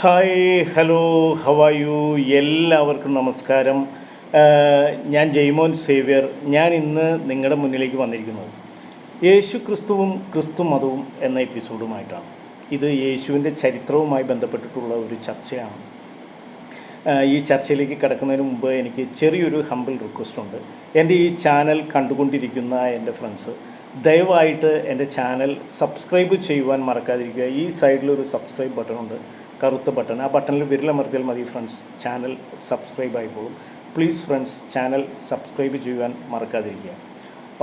Hi hello how are you എല്ലാവർക്കും നമസ്കാരം. ഞാൻ ജയ്മോൻ സേവ്യർ. ഞാൻ ഇന്ന് നിങ്ങളുടെ മുന്നിലേക്ക് വന്നിരിക്കുന്നത് യേശു ക്രിസ്തുവും ക്രിസ്തു മതവും എന്ന എപ്പിസോഡുമായിട്ടാണ്. ഇത് യേശുവിൻ്റെ ചരിത്രവുമായി ബന്ധപ്പെട്ടിട്ടുള്ള ഒരു ചർച്ചയാണ്. ഈ ചർച്ചയിലേക്ക് കിടക്കുന്നതിന് മുമ്പ് എനിക്ക് ചെറിയൊരു ഹമ്പിൾ റിക്വസ്റ്റ് ഉണ്ട്. എൻ്റെ ഈ ചാനൽ കണ്ടുകൊണ്ടിരിക്കുന്ന എൻ്റെ ഫ്രണ്ട്സ് ദയവായിട്ട് എൻ്റെ ചാനൽ സബ്സ്ക്രൈബ് ചെയ്യുവാൻ മറക്കാതിരിക്കുക. ഈ സൈഡിലൊരു സബ്സ്ക്രൈബ് ബട്ടണുണ്ട്, കറുത്ത ബട്ടൺ. ആ ബട്ടണിൽ വിരലമർത്തിയാൽ മതി ഫ്രണ്ട്സ്, ചാനൽ സബ്സ്ക്രൈബ് ആയിപ്പോളും. പ്ലീസ് ഫ്രണ്ട്സ്, ചാനൽ സബ്സ്ക്രൈബ് ചെയ്യുവാൻ മറക്കാതിരിക്കുക.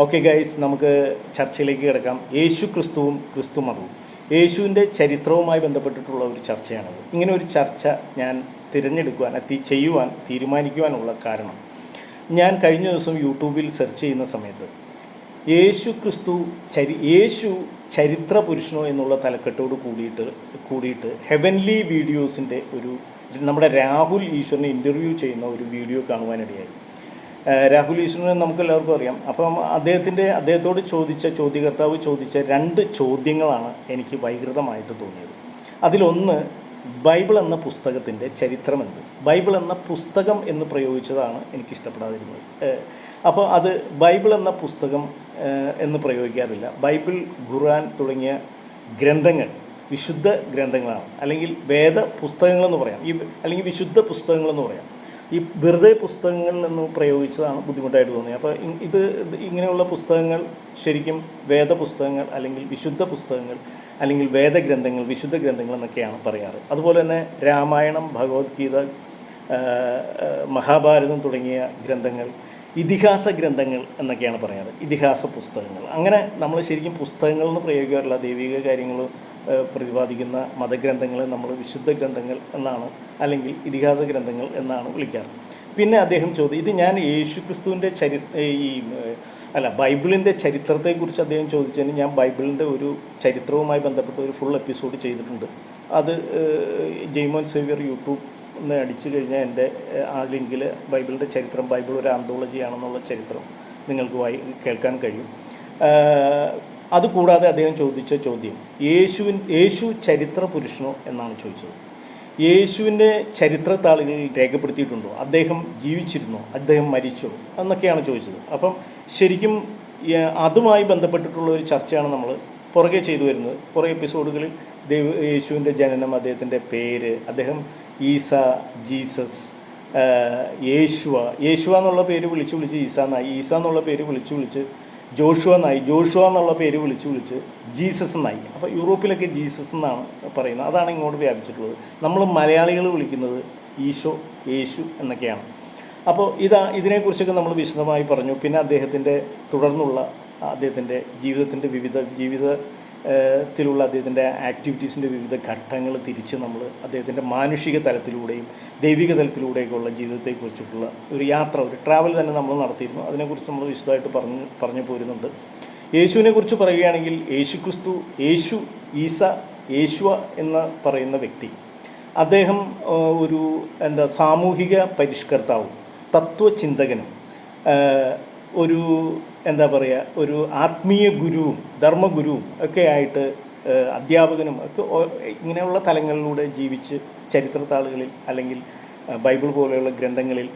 ഓക്കെ ഗൈസ്, നമുക്ക് ചർച്ചയിലേക്ക് കിടക്കാം. യേശു ക്രിസ്തുവും ക്രിസ്തു മതവും, യേശുവിൻ്റെ ചരിത്രവുമായി ബന്ധപ്പെട്ടിട്ടുള്ള ഒരു ചർച്ചയാണത്. ഇങ്ങനെ ഒരു ചർച്ച ഞാൻ തിരഞ്ഞെടുക്കുവാൻ ചെയ്യുവാൻ തീരുമാനിക്കുവാനുള്ള കാരണം, ഞാൻ കഴിഞ്ഞ ദിവസം യൂട്യൂബിൽ സെർച്ച് ചെയ്യുന്ന സമയത്ത് യേശു ചരിത്ര പുരുഷനോ എന്നുള്ള തലക്കെട്ടോട് കൂടിയിട്ട് ഹെവൻലി വീഡിയോസിൻ്റെ നമ്മുടെ രാഹുൽ ഈശ്വറിനെ ഇൻ്റർവ്യൂ ചെയ്യുന്ന ഒരു വീഡിയോ കാണുവാനിടയായി. രാഹുൽ ഈശ്വറിനെ നമുക്കെല്ലാവർക്കും അറിയാം. അപ്പം അദ്ദേഹത്തോട് ചോദ്യകർത്താവ് ചോദിച്ച 2 ചോദ്യങ്ങളാണ് എനിക്ക് വൈകൃതമായിട്ട് തോന്നിയത്. അതിലൊന്ന്, ബൈബിൾ എന്ന പുസ്തകത്തിൻ്റെ ചരിത്രമെന്ത്? ബൈബിൾ എന്ന പുസ്തകം എന്ന് പ്രയോഗിച്ചതാണ് എനിക്കിഷ്ടപ്പെടാതിരുന്നത്. അപ്പോൾ അത് ബൈബിൾ എന്ന പുസ്തകം എന്ന് പ്രയോഗിക്കാറില്ല. ബൈബിൾ, ഖുർആൻ തുടങ്ങിയ ഗ്രന്ഥങ്ങൾ വിശുദ്ധ ഗ്രന്ഥങ്ങളാണ്, അല്ലെങ്കിൽ വേദ പുസ്തകങ്ങളെന്ന് പറയാം, അല്ലെങ്കിൽ വിശുദ്ധ പുസ്തകങ്ങളെന്ന് പറയാം. ഈ വെറുതെ പുസ്തകങ്ങൾ എന്ന് പ്രയോഗിച്ചതാണ് ബുദ്ധിമുട്ടായിട്ട് തോന്നിയത്. അപ്പോൾ ഇങ്ങനെയുള്ള പുസ്തകങ്ങൾ ശരിക്കും വേദപുസ്തകങ്ങൾ, അല്ലെങ്കിൽ വിശുദ്ധ പുസ്തകങ്ങൾ, അല്ലെങ്കിൽ വേദഗ്രന്ഥങ്ങൾ, വിശുദ്ധ ഗ്രന്ഥങ്ങൾ എന്നൊക്കെയാണ് പറയാറ്. അതുപോലെ തന്നെ രാമായണം, ഭഗവത്ഗീത, മഹാഭാരതം തുടങ്ങിയ ഗ്രന്ഥങ്ങൾ ഇതിഹാസ ഗ്രന്ഥങ്ങൾ എന്നൊക്കെയാണ് പറയാറ്, ഇതിഹാസ പുസ്തകങ്ങൾ. അങ്ങനെ നമ്മൾ ശരിക്കും പുസ്തകങ്ങൾ എന്ന് പ്രയോഗിക്കാറില്ല. ദൈവിക കാര്യങ്ങൾ പ്രതിപാദിക്കുന്ന മതഗ്രന്ഥങ്ങളെ നമ്മൾ വിശുദ്ധ ഗ്രന്ഥങ്ങൾ എന്നാണ്, അല്ലെങ്കിൽ ഇതിഹാസ ഗ്രന്ഥങ്ങൾ എന്നാണ് വിളിക്കാറ്. പിന്നെ അദ്ദേഹം ഇത് ഞാൻ യേശു ക്രിസ്തുവിൻ്റെ ബൈബിളിൻ്റെ ചരിത്രത്തെക്കുറിച്ച് അദ്ദേഹം ചോദിച്ചതിന് ഞാൻ ബൈബിളിൻ്റെ ഒരു ചരിത്രവുമായി ബന്ധപ്പെട്ട ഒരു ഫുൾ എപ്പിസോഡ് ചെയ്തിട്ടുണ്ട്. അത് ജയ്മോൻ സേവ്യർ യൂട്യൂബ് ഒന്ന് അടിച്ചു കഴിഞ്ഞാൽ എൻ്റെ ആ ലിങ്കിൽ ബൈബിളിൻ്റെ ചരിത്രം, ബൈബിൾ ഒരു ആന്തോളജിയാണെന്നുള്ള ചരിത്രം നിങ്ങൾക്ക് കേൾക്കാൻ കഴിയും. അതുകൂടാതെ അദ്ദേഹം ചോദിച്ച ചോദ്യം, യേശു ചരിത്ര പുരുഷനോ എന്നാണ് ചോദിച്ചത്. യേശുവിൻ്റെ ചരിത്രത്താളുകളിൽ രേഖപ്പെടുത്തിയിട്ടുണ്ടോ? അദ്ദേഹം ജീവിച്ചിരുന്നോ? അദ്ദേഹം മരിച്ചോ? എന്നൊക്കെയാണ് ചോദിച്ചത്. അപ്പം ശരിക്കും അതുമായി ബന്ധപ്പെട്ടിട്ടുള്ള ഒരു ചർച്ചയാണ് നമ്മൾ പുറകെ ചെയ്തു വരുന്നത്. പുറകെ എപ്പിസോഡുകളിൽ യേശുവിൻ്റെ ജനനം, അദ്ദേഹത്തിൻ്റെ പേര്, അദ്ദേഹം ഈസ, ജീസസ്, യേശുവ എന്നുള്ള പേര് വിളിച്ച് ഈസ എന്നായി, ഈസ എന്നുള്ള പേര് വിളിച്ച് ജോഷുവ എന്നായി, ജോഷുവ എന്നുള്ള പേര് വിളിച്ച് ജീസസ് എന്നായി. അപ്പോൾ യൂറോപ്പിലൊക്കെ ജീസസ് എന്നാണ് പറയുന്നത്. അതാണ് ഇങ്ങോട്ട് വ്യാപിച്ചിട്ടുള്ളത്. നമ്മൾ മലയാളികൾ വിളിക്കുന്നത് യേശു എന്നൊക്കെയാണ്. അപ്പോൾ ഇതിനെക്കുറിച്ചൊക്കെ നമ്മൾ വിശദമായി പറഞ്ഞു. പിന്നെ തുടർന്നുള്ള അദ്ദേഹത്തിൻ്റെ ജീവിതത്തിലുള്ള അദ്ദേഹത്തിൻ്റെ ആക്ടിവിറ്റീസിൻ്റെ വിവിധ ഘട്ടങ്ങൾ തിരിച്ച് നമ്മൾ അദ്ദേഹത്തിൻ്റെ മാനുഷിക തലത്തിലൂടെയും ദൈവിക തലത്തിലൂടെയൊക്കെയുള്ള ജീവിതത്തെക്കുറിച്ചിട്ടുള്ള ഒരു യാത്ര, ഒരു ട്രാവൽ തന്നെ നമ്മൾ നടത്തിയിരുന്നു. അതിനെക്കുറിച്ച് നമ്മൾ വിശദമായിട്ട് പറഞ്ഞു പോരുന്നുണ്ട്. യേശുവിനെക്കുറിച്ച് പറയുകയാണെങ്കിൽ, യേശുവ എന്ന് പറയുന്ന വ്യക്തി, അദ്ദേഹം ഒരു സാമൂഹിക പരിഷ്കർത്താവും തത്വചിന്തകനും ഒരു ആത്മീയ ഗുരുവും ധർമ്മഗുരുവും ഒക്കെ ആയിട്ട്, അധ്യാപകനും ഒക്കെ ഇങ്ങനെയുള്ള തലങ്ങളിലൂടെ ജീവിച്ച് ചരിത്രത്താളുകളിൽ അല്ലെങ്കിൽ ബൈബിൾ പോലെയുള്ള ഗ്രന്ഥങ്ങളിൽ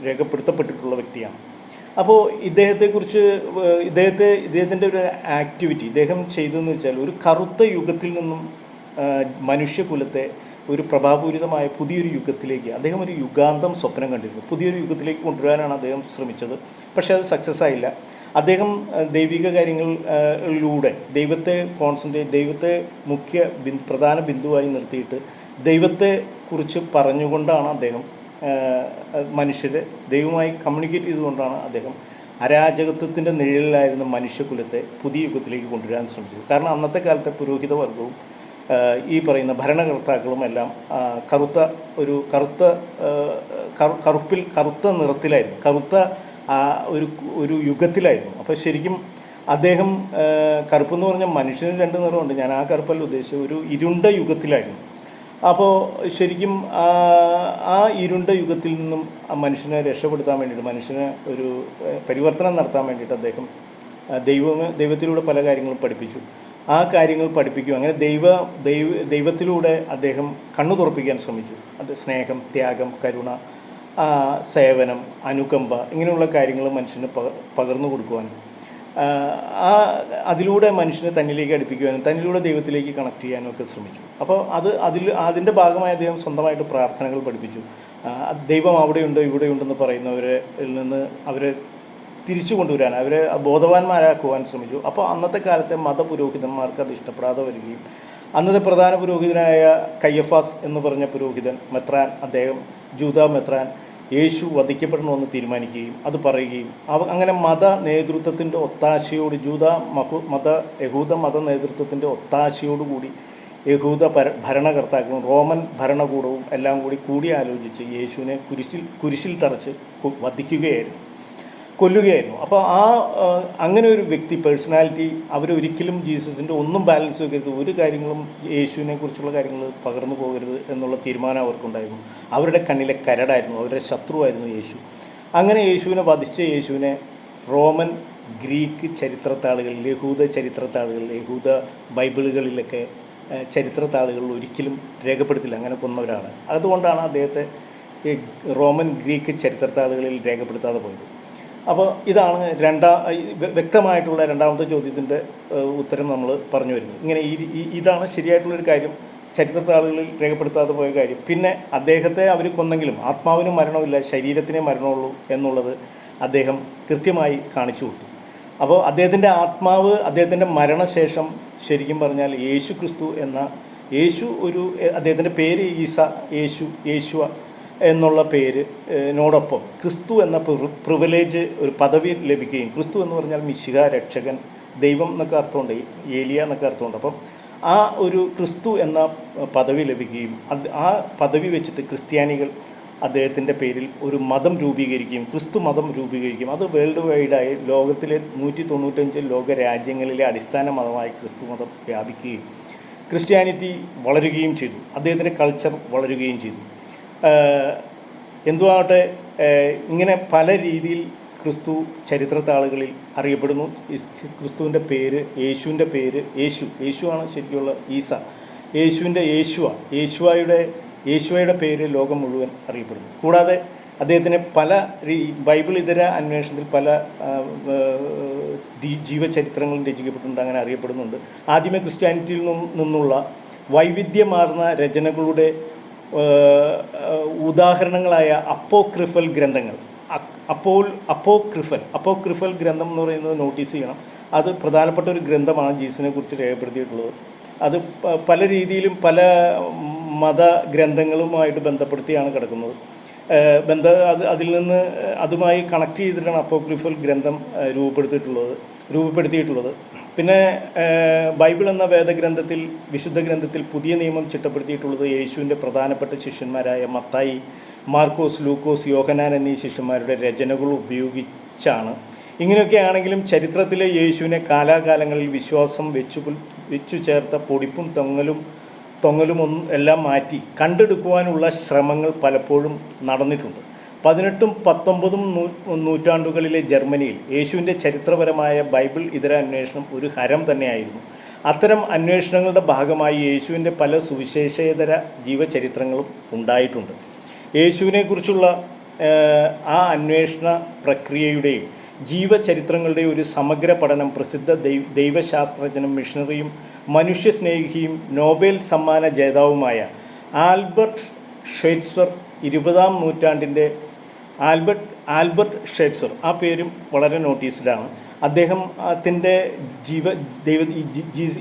രേഖപ്പെടുത്തപ്പെട്ടിട്ടുള്ള വ്യക്തിയാണ്. അപ്പോൾ ഇദ്ദേഹത്തിൻ്റെ ഒരു ആക്ടിവിറ്റി ഇദ്ദേഹം ചെയ്തതെന്ന് വെച്ചാൽ, ഒരു കറുത്ത യുഗത്തിൽ നിന്നും മനുഷ്യകുലത്തെ ഒരു പ്രഭാപൂരിതമായ പുതിയൊരു യുഗത്തിലേക്ക് അദ്ദേഹം ഒരു യുഗാന്തം സ്വപ്നം കണ്ടിരുന്നു. പുതിയൊരു യുഗത്തിലേക്ക് കൊണ്ടുവരാനാണ് അദ്ദേഹം ശ്രമിച്ചത്. പക്ഷേ അത് സക്സസ് ആയില്ല. അദ്ദേഹം ദൈവിക കാര്യങ്ങളിലൂടെ ദൈവത്തെ പ്രധാന ബിന്ദുവായി നിർത്തിയിട്ട് ദൈവത്തെക്കുറിച്ച് പറഞ്ഞുകൊണ്ടാണ് അദ്ദേഹം മനുഷ്യരെ ദൈവവുമായി കമ്മ്യൂണിക്കേറ്റ് ചെയ്തുകൊണ്ടാണ് അദ്ദേഹം അരാജകത്വത്തിൻ്റെ നിഴലിലായിരുന്ന മനുഷ്യകുലത്തെ പുതിയ യുഗത്തിലേക്ക് കൊണ്ടുവരാൻ ശ്രമിച്ചത്. കാരണം അന്നത്തെ കാലത്തെ പുരോഹിത വർഗവും ഈ പറയുന്ന ഭരണകർത്താക്കളും എല്ലാം കറുത്ത നിറത്തിലായിരുന്നു, ഒരു യുഗത്തിലായിരുന്നു. അപ്പോൾ ശരിക്കും അദ്ദേഹം കറുപ്പെന്ന് പറഞ്ഞാൽ മനുഷ്യന് 2 നിറമുണ്ട്, ഞാൻ ആ കറുപ്പല്ല ഉദ്ദേശിച്ചത്, ഒരു ഇരുണ്ട യുഗത്തിലായിരുന്നു. അപ്പോൾ ശരിക്കും ആ ഇരുണ്ട യുഗത്തിൽ നിന്നും മനുഷ്യനെ രക്ഷപ്പെടുത്താൻ വേണ്ടിയിട്ട്, മനുഷ്യനെ ഒരു പരിവർത്തനം നടത്താൻ വേണ്ടിയിട്ട് അദ്ദേഹം ദൈവത്തിലൂടെ പല കാര്യങ്ങളും പഠിപ്പിച്ചു. ആ കാര്യങ്ങൾ പഠിപ്പിക്കും. അങ്ങനെ ദൈവത്തിലൂടെ അദ്ദേഹം കണ്ണു തുറപ്പിക്കാൻ ശ്രമിച്ചു. അത് സ്നേഹം, ത്യാഗം, കരുണ, സേവനം, അനുകമ്പ, ഇങ്ങനെയുള്ള കാര്യങ്ങൾ മനുഷ്യന് പകർന്നു കൊടുക്കുവാനും അതിലൂടെ മനുഷ്യനെ തന്നിലേക്ക് അടുപ്പിക്കുവാനും തന്നിലൂടെ ദൈവത്തിലേക്ക് കണക്ട് ചെയ്യാനും ഒക്കെ ശ്രമിച്ചു. അപ്പോൾ അതിൻ്റെ ഭാഗമായി അദ്ദേഹം സ്വന്തമായിട്ട് പ്രാർത്ഥനകൾ പഠിപ്പിച്ചു. ദൈവം അവിടെയുണ്ട് ഇവിടെയുണ്ടെന്ന് പറയുന്നവരിൽ നിന്ന് അവരെ തിരിച്ചു കൊണ്ടുവരാൻ, അവരെ ബോധവാന്മാരാക്കുവാൻ ശ്രമിച്ചു. അപ്പോൾ അന്നത്തെ കാലത്തെ മതപുരോഹിതന്മാർക്ക് അത് ഇഷ്ടപ്പെടാതെ വരികയും അന്നത്തെ പ്രധാന പുരോഹിതനായ കയ്യഫാസ് എന്ന് പറഞ്ഞ പുരോഹിതൻ, മെത്രാൻ, അദ്ദേഹം ജൂദാ മെത്രാൻ യേശു വധിക്കപ്പെടണമെന്ന് തീരുമാനിക്കുകയും അത് പറയുകയും അങ്ങനെ മത നേതൃത്വത്തിൻ്റെ ഒത്താശയോട് യഹൂദ മത നേതൃത്വത്തിൻ്റെ ഒത്താശയോടുകൂടി യഹൂദ ഭരണകർത്താക്കളും റോമൻ ഭരണകൂടവും എല്ലാം കൂടി ആലോചിച്ച് യേശുവിനെ കുരിശിൽ തറച്ച് കൊല്ലുകയായിരുന്നു. അപ്പോൾ അങ്ങനെ ഒരു വ്യക്തി, പേഴ്സണാലിറ്റി, അവരൊരിക്കലും ജീസസിൻ്റെ ഒന്നും ബാലൻസ് വെക്കരുത്, ഒരു കാര്യങ്ങളും യേശുവിനെ കുറിച്ചുള്ള കാര്യങ്ങൾ പകർന്നു പോകരുത് എന്നുള്ള തീരുമാനം അവർക്കുണ്ടായിരുന്നു. അവരുടെ കണ്ണിലെ കരടായിരുന്നു, അവരുടെ ശത്രുവായിരുന്നു യേശു. അങ്ങനെ യേശുവിനെ വധിച്ച യേശുവിനെ റോമൻ, ഗ്രീക്ക് ചരിത്രത്താളുകളിൽ, യഹൂദ ചരിത്രത്താളുകളിൽ, യഹൂദ ബൈബിളുകളിലൊക്കെ ചരിത്രത്താളുകളിൽ ഒരിക്കലും രേഖപ്പെടുത്തില്ല അങ്ങനെ കൊന്നവരാണ്. അതുകൊണ്ടാണ് അദ്ദേഹത്തെ റോമൻ, ഗ്രീക്ക് ചരിത്രത്താളുകളിൽ രേഖപ്പെടുത്താതെ പോയത്. അപ്പോൾ ഇതാണ് വ്യക്തമായിട്ടുള്ള രണ്ടാമത്തെ ചോദ്യത്തിൻ്റെ ഉത്തരം നമ്മൾ പറഞ്ഞു വരുന്നത്. ഇങ്ങനെ ഇതാണ് ശരിയായിട്ടുള്ളൊരു കാര്യം, ചരിത്രത്താളുകളിൽ രേഖപ്പെടുത്താതെ പോയ കാര്യം. പിന്നെ അദ്ദേഹത്തെ അവർ കൊന്നെങ്കിലും ആത്മാവിന് മരണമില്ല, ശരീരത്തിനേ മരണമുള്ളൂ എന്നുള്ളത് അദ്ദേഹം കൃത്യമായി കാണിച്ചു കൊടുത്തു. അപ്പോൾ അദ്ദേഹത്തിൻ്റെ ആത്മാവ് അദ്ദേഹത്തിൻ്റെ മരണശേഷം ശരിക്കും പറഞ്ഞാൽ അദ്ദേഹത്തിൻ്റെ പേര് യേശുവ എന്നുള്ള പേരിനോടൊപ്പം ക്രിസ്തു എന്ന പ്രിവിലേജ്, ഒരു പദവി ലഭിക്കുകയും, ക്രിസ്തു എന്ന് പറഞ്ഞാൽ മിശിഹ, രക്ഷകൻ, ദൈവം എന്നൊക്കെ അർത്ഥമുണ്ട്, ഏലിയ എന്നൊക്കെ അർത്ഥമുണ്ട്. അപ്പം ആ ഒരു ക്രിസ്തു എന്ന പദവി ലഭിക്കുകയും ആ പദവി വെച്ചിട്ട് ക്രിസ്ത്യാനികൾ അദ്ദേഹത്തിൻ്റെ പേരിൽ ഒരു മതം രൂപീകരിക്കുകയും, ക്രിസ്തു മതം രൂപീകരിക്കുകയും, അത് വേൾഡ് വൈഡായി ലോകത്തിലെ 195 ലോകരാജ്യങ്ങളിലെ അടിസ്ഥാന മതമായി ക്രിസ്തു മതം വ്യാപിക്കുകയും ക്രിസ്ത്യാനിറ്റി വളരുകയും ചെയ്തു. അദ്ദേഹത്തിൻ്റെ കൾച്ചർ വളരുകയും ചെയ്തു. എന്തുവാകട്ടെ, ഇങ്ങനെ പല രീതിയിൽ ക്രിസ്തു ചരിത്രത്താളുകളിൽ അറിയപ്പെടുന്നു. ക്രിസ്തുവിൻ്റെ പേര്, യേശുവിൻ്റെ പേര് യേശുവാണ് ശരിക്കുള്ള ഈസ. യേശുവയുടെ പേര് ലോകം മുഴുവൻ അറിയപ്പെടുന്നു. കൂടാതെ അദ്ദേഹത്തിന് ബൈബിൾ ഇതര അന്വേഷണത്തിൽ പല ജീവചരിത്രങ്ങളും രചിക്കപ്പെട്ടിട്ടുണ്ട്, അങ്ങനെ അറിയപ്പെടുന്നുണ്ട്. ആദ്യമേ ക്രിസ്ത്യാനിറ്റിയിൽ നിന്നുള്ള വൈവിധ്യമാർന്ന രചനകളുടെ ഉദാഹരണങ്ങളായ അപ്പോക്രിഫൽ ഗ്രന്ഥങ്ങൾ, അപ്പോക്രിഫൽ ഗ്രന്ഥം എന്ന് പറയുന്നത് നോട്ടീസ് ചെയ്യണം. അത് പ്രധാനപ്പെട്ട ഒരു ഗ്രന്ഥമാണ് ജീസസിനെ കുറിച്ച് രേഖപ്പെടുത്തിയിട്ടുള്ളത്. അത് പല രീതിയിലും പല മതഗ്രന്ഥങ്ങളുമായിട്ട് ബന്ധപ്പെടുത്തിയാണ് കിടക്കുന്നത്. അതിൽ നിന്ന് അതുമായി കണക്ട് ചെയ്തിട്ടാണ് അപ്പോക്രിഫൽ ഗ്രന്ഥം രൂപപ്പെടുത്തിയിട്ടുള്ളത്. പിന്നെ ബൈബിൾ എന്ന വേദഗ്രന്ഥത്തിൽ, വിശുദ്ധ ഗ്രന്ഥത്തിൽ പുതിയ നിയമം ചിട്ടപ്പെടുത്തിയിട്ടുള്ളത് യേശുവിൻ്റെ പ്രധാനപ്പെട്ട ശിഷ്യന്മാരായ മത്തായി, മാർക്കോസ്, ലൂക്കോസ്, യോഹന്നാൻ എന്നീ ശിഷ്യന്മാരുടെ രചനകൾ ഉപയോഗിച്ചാണ്. ഇങ്ങനെയൊക്കെ ആണെങ്കിലും ചരിത്രത്തിലെ യേശുവിനെ കാലാകാലങ്ങളിൽ വിശ്വാസം വെച്ചു ചേർത്ത പൊടിപ്പും തൊങ്ങലും എല്ലാം മാറ്റി കണ്ടെടുക്കുവാനുള്ള ശ്രമങ്ങൾ പലപ്പോഴും നടന്നിട്ടുണ്ട്. 18ഉം 19ഉം നൂറ്റാണ്ടുകളിലെ ജർമ്മനിയിൽ യേശുവിൻ്റെ ചരിത്രപരമായ ബൈബിൾ ഇതര അന്വേഷണം ഒരു ഹരം തന്നെയായിരുന്നു. അത്തരം അന്വേഷണങ്ങളുടെ ഭാഗമായി യേശുവിൻ്റെ പല സുവിശേഷേതര ജീവചരിത്രങ്ങളും ഉണ്ടായിട്ടുണ്ട്. യേശുവിനെക്കുറിച്ചുള്ള ആ അന്വേഷണ പ്രക്രിയയുടെയും ജീവചരിത്രങ്ങളുടെയും ഒരു സമഗ്ര പഠനം പ്രസിദ്ധ ദൈവശാസ്ത്രജ്ഞനും മിഷണറിയും മനുഷ്യസ്നേഹിയും നോബൽ സമ്മാന ജേതാവുമായ ആൽബർട്ട് ഷ്വൈറ്റ്സർ, 20ാം നൂറ്റാണ്ടിൻ്റെ ആൽബർട്ട് ഷ്വൈറ്റ്സർ, ആ പേരും വളരെ നോട്ടീസ്ഡാണ്. അദ്ദേഹത്തിൻ്റെ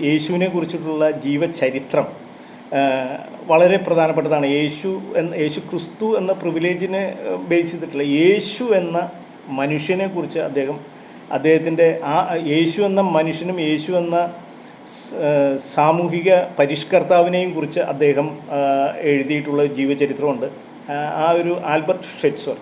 യേശുവിനെ കുറിച്ചിട്ടുള്ള ജീവചരിത്രം വളരെ പ്രധാനപ്പെട്ടതാണ്. യേശു ക്രിസ്തു എന്ന പ്രിവിലേജിനെ ബേസ് ചെയ്തിട്ടുള്ള യേശു എന്ന മനുഷ്യനെക്കുറിച്ച് അദ്ദേഹത്തിൻ്റെ യേശു എന്ന മനുഷ്യനും യേശു എന്ന സാമൂഹിക പരിഷ്കർത്താവിനെയും കുറിച്ച് അദ്ദേഹം എഴുതിയിട്ടുള്ള ജീവചരിത്രമുണ്ട്. ആ ഒരു ആൽബർട്ട് ഷ്വൈറ്റ്സർ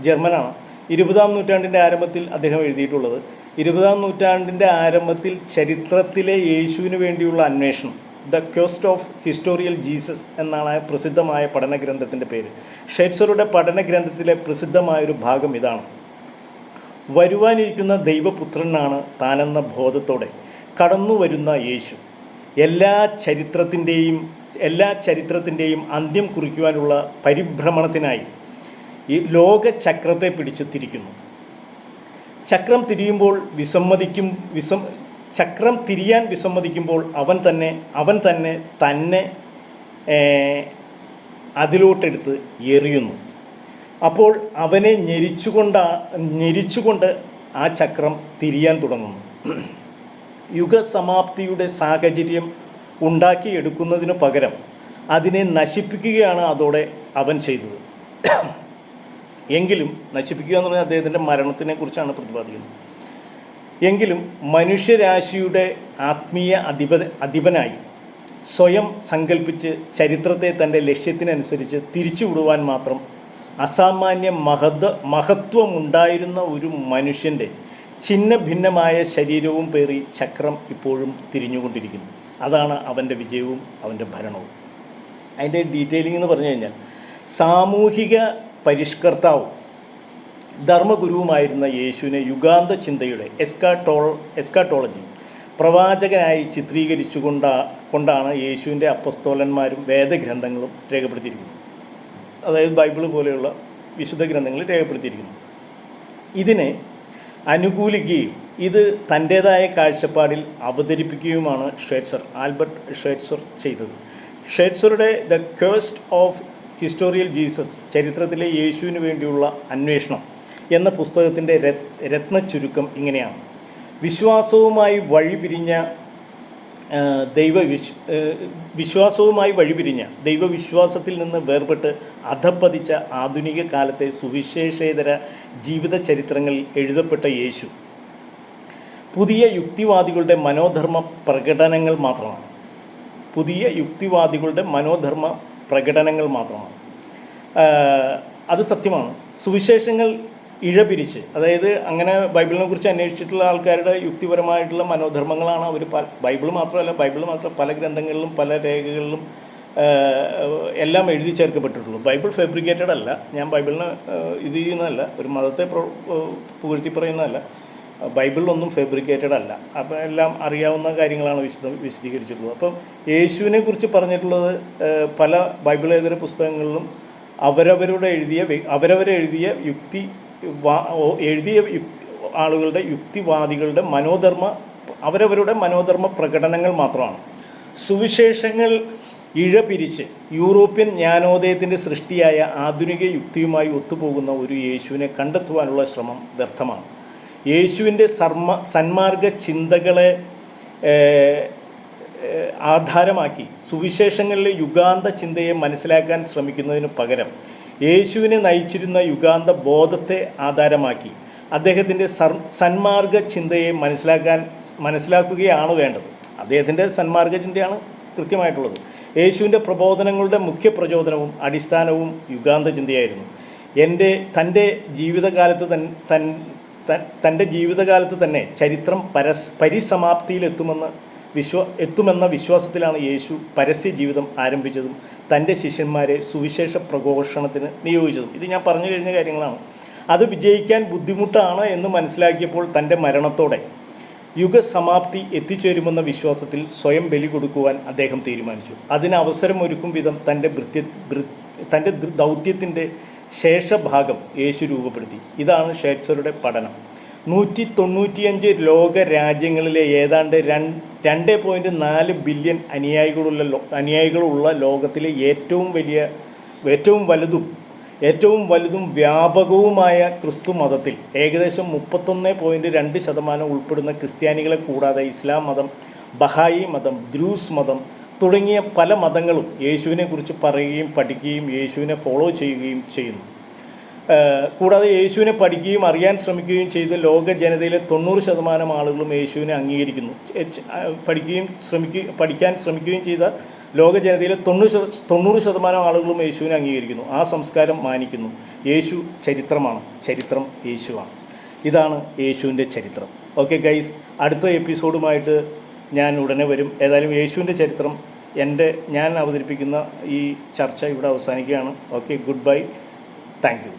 ജർമ്മനാണ്. 20ാം നൂറ്റാണ്ടിൻ്റെ ആരംഭത്തിൽ അദ്ദേഹം എഴുതിയിട്ടുള്ളത്. 20ാം നൂറ്റാണ്ടിൻ്റെ ആരംഭത്തിൽ ചരിത്രത്തിലെ യേശുവിന് വേണ്ടിയുള്ള അന്വേഷണം, the quest of historical Jesus എന്നാണ് പ്രസിദ്ധമായ പഠനഗ്രന്ഥത്തിൻ്റെ പേര്. ഷ്വൈറ്റ്സറുടെ പഠനഗ്രന്ഥത്തിലെ പ്രസിദ്ധമായൊരു ഭാഗം ഇതാണ്: വരുവാനിരിക്കുന്ന ദൈവപുത്രനാണ് താനെന്ന ബോധത്തോടെ കടന്നു വരുന്ന യേശു. എല്ലാ ചരിത്രത്തിൻ്റെയും അന്ത്യം കുറിക്കുവാനുള്ള പരിഭ്രമണത്തിനായി ഈ ലോകചക്രത്തെ പിടിച്ച് തിരിക്കുന്നു. ചക്രം തിരിയാൻ വിസമ്മതിക്കുമ്പോൾ അവൻ തന്നെ അതിലോട്ടെടുത്ത് എറിയുന്നു. അപ്പോൾ അവനെ ഞെരിച്ചുകൊണ്ട് ആ ചക്രം തിരിയാൻ തുടങ്ങുന്നു. യുഗസമാപ്തിയുടെ സാഹചര്യം ഉണ്ടാക്കിയെടുക്കുന്നതിനു പകരം അതിനെ നശിപ്പിക്കുകയാണ് അതോടെ അവൻ ചെയ്തത്. എങ്കിലും നശിപ്പിക്കുക എന്ന് പറഞ്ഞാൽ അദ്ദേഹത്തിൻ്റെ മരണത്തിനെ കുറിച്ചാണ് പ്രതിപാദിക്കുന്നത്. എങ്കിലും മനുഷ്യരാശിയുടെ ആത്മീയ അധിപനായി സ്വയം സങ്കല്പിച്ച് ചരിത്രത്തെ തൻ്റെ ലക്ഷ്യത്തിനനുസരിച്ച് തിരിച്ചുവിടുവാൻ മാത്രം അസാമാന്യ മഹത്വമുണ്ടായിരുന്ന ഒരു മനുഷ്യൻ്റെ ഛിന്ന ഭിന്നമായ ശരീരവും പേറി ചക്രം ഇപ്പോഴും തിരിഞ്ഞുകൊണ്ടിരിക്കുന്നു. അതാണ് അവൻ്റെ വിജയവും അവൻ്റെ ഭരണവും. അതിൻ്റെ ഡീറ്റെയിലിംഗ് എന്ന് പറഞ്ഞു കഴിഞ്ഞാൽ, സാമൂഹിക പരിഷ്കർത്താവും ധർമ്മഗുരുവുമായിരുന്ന യേശുവിനെ യുഗാന്ത ചിന്തയുടെ എസ്കാട്ടോളജി പ്രവാചകനായി ചിത്രീകരിച്ചുകൊണ്ടാണ് യേശുവിൻ്റെ അപ്പസ്തോലന്മാരും വേദഗ്രന്ഥങ്ങളും രേഖപ്പെടുത്തിയിരിക്കുന്നത്. അതായത് ബൈബിൾ പോലെയുള്ള വിശുദ്ധ ഗ്രന്ഥങ്ങൾ രേഖപ്പെടുത്തിയിരിക്കുന്നു. ഇതിനെ അനുകൂലിക്കുകയും ഇത് തൻ്റേതായ കാഴ്ചപ്പാടിൽ അവതരിപ്പിക്കുകയുമാണ് ആൽബർട്ട് ഷ്വൈറ്റ്സർ ചെയ്തത്. ഷ്വൈറ്റ്സറുടെ the quest of historical Jesus, ചരിത്രത്തിലെ യേശുവിന് വേണ്ടിയുള്ള അന്വേഷണം എന്ന പുസ്തകത്തിൻ്റെ രത്ന ചുരുക്കം ഇങ്ങനെയാണ്: വിശ്വാസവുമായി വഴിപിരിഞ്ഞ ദൈവവിശ്വാസത്തിൽ നിന്ന് വേർപെട്ട് അധപ്പതിച്ച ആധുനിക കാലത്തെ സുവിശേഷേതര ജീവിത ചരിത്രങ്ങളിൽ എഴുതപ്പെട്ട യേശു പുതിയ യുക്തിവാദികളുടെ മനോധർമ്മ പ്രകടനങ്ങൾ മാത്രമാണ്. അത് സത്യമാണ്. സുവിശേഷങ്ങൾ ഇഴപിരിച്ച്, അതായത് അങ്ങനെ ബൈബിളിനെ കുറിച്ച് അന്വേഷിച്ചിട്ടുള്ള ആൾക്കാരുടെ യുക്തിപരമായിട്ടുള്ള മനോധർമ്മങ്ങളാണ് അവർ ബൈബിൾ മാത്രം പല ഗ്രന്ഥങ്ങളിലും പല രേഖകളിലും എല്ലാം എഴുതി ചേർക്കപ്പെട്ടിട്ടുള്ളൂ. ബൈബിൾ ഫാബ്രിക്കേറ്റഡ് അല്ല. ഞാൻ ബൈബിളിനെ ഇത് ചെയ്യുന്നതല്ല, ഒരു മതത്തെ പുകഴ്ത്തി പറയുന്നതല്ല. ബൈബിളിലൊന്നും ഫാബ്രിക്കേറ്റഡ് അല്ല. അപ്പോൾ എല്ലാം അറിയാവുന്ന കാര്യങ്ങളാണ് വിശദീകരിച്ചിട്ടുള്ളത്. അപ്പം യേശുവിനെ കുറിച്ച് പറഞ്ഞിട്ടുള്ളത് പല ബൈബിളേതര പുസ്തകങ്ങളിലും അവരവരെഴുതിയ ആളുകളുടെ യുക്തിവാദികളുടെ അവരവരുടെ മനോധർമ്മ പ്രകടനങ്ങൾ മാത്രമാണ്. സുവിശേഷങ്ങൾ ഇഴപിരിച്ച് യൂറോപ്യൻ ജ്ഞാനോദയത്തിൻ്റെ സൃഷ്ടിയായ ആധുനിക യുക്തിയുമായി ഒത്തുപോകുന്ന ഒരു യേശുവിനെ കണ്ടെത്തുവാനുള്ള ശ്രമം വ്യർത്ഥമാണ്. യേശുവിൻ്റെ സന്മാർഗ ചിന്തകളെ ആധാരമാക്കി സുവിശേഷങ്ങളിലെ യുഗാന്ത ചിന്തയെ മനസ്സിലാക്കാൻ ശ്രമിക്കുന്നതിന് പകരം യേശുവിനെ നയിച്ചിരുന്ന യുഗാന്ത ബോധത്തെ ആധാരമാക്കി അദ്ദേഹത്തിൻ്റെ സന്മാർഗ ചിന്തയെ മനസ്സിലാക്കുകയാണ് വേണ്ടത്. അദ്ദേഹത്തിൻ്റെ സന്മാർഗ ചിന്തയാണ് കൃത്യമായിട്ടുള്ളത്. യേശുവിൻ്റെ പ്രബോധനങ്ങളുടെ മുഖ്യ പ്രചോദനവും അടിസ്ഥാനവും യുഗാന്ത ചിന്തയായിരുന്നു. തൻ്റെ ജീവിതകാലത്ത് തന്നെ ചരിത്രം പരിസമാപ്തിയിലെത്തുമെന്ന വിശ്വാസത്തിലാണ് യേശു പരസ്യ ജീവിതം ആരംഭിച്ചതും തൻ്റെ ശിഷ്യന്മാരെ സുവിശേഷ പ്രഘോഷണത്തിന് നിയോഗിച്ചതും. ഇത് ഞാൻ പറഞ്ഞു കഴിഞ്ഞ കാര്യങ്ങളാണ്. അത് വിജയിക്കാൻ ബുദ്ധിമുട്ടാണ് എന്ന് മനസ്സിലാക്കിയപ്പോൾ തൻ്റെ മരണത്തോടെ യുഗസമാപ്തി എത്തിച്ചേരുമെന്ന വിശ്വാസത്തിൽ സ്വയം ബലി കൊടുക്കുവാൻ അദ്ദേഹം തീരുമാനിച്ചു. അതിന് അവസരമൊരുക്കും വിധം തൻ്റെ ദൗത്യത്തിൻ്റെ ശേഷഭാഗം യേശു രൂപപ്പെടുത്തി. ഇതാണ് ഷ്വൈറ്റ്സറുടെ പഠനം. 195 ലോകരാജ്യങ്ങളിലെ ഏതാണ്ട് 2.4 ബില്യൺ അനുയായികളുള്ള ലോകത്തിലെ ഏറ്റവും വലുതും വ്യാപകവുമായ ക്രിസ്തു മതത്തിൽ ഏകദേശം 31.2% ഉൾപ്പെടുന്ന ക്രിസ്ത്യാനികളെ കൂടാതെ ഇസ്ലാം മതം, ബഹായി മതം, ദ്രൂസ് മതം തുടങ്ങിയ പല മതങ്ങളും യേശുവിനെക്കുറിച്ച് പറയുകയും പഠിക്കുകയും യേശുവിനെ ഫോളോ ചെയ്യുകയും ചെയ്യുന്നു. കൂടാതെ യേശുവിനെ പഠിക്കുകയും അറിയാൻ ശ്രമിക്കുകയും ചെയ്ത് ലോക ജനതയിലെ 90% ആളുകളും യേശുവിനെ അംഗീകരിക്കുന്നു. പഠിക്കാൻ ശ്രമിക്കുകയും ചെയ്ത ലോക ജനതയിലെ 90% ആളുകളും യേശുവിനെ അംഗീകരിക്കുന്നു. ആ സംസ്കാരം മാനിക്കുന്നു. യേശു ചരിത്രമാണ്, ചരിത്രം യേശുവാണ്. ഇതാണ് യേശുവിൻ്റെ ചരിത്രം. ഓക്കെ ഗൈസ്, അടുത്ത എപ്പിസോഡുമായിട്ട് ഞാൻ ഉടനെ വരും. ഏതായാലും യേശുവിൻ്റെ ചരിത്രം ഞാൻ അവതരിപ്പിക്കുന്ന ഈ ചർച്ച ഇവിടെ അവസാനിക്കുകയാണ്. Okay, good bye, thank you.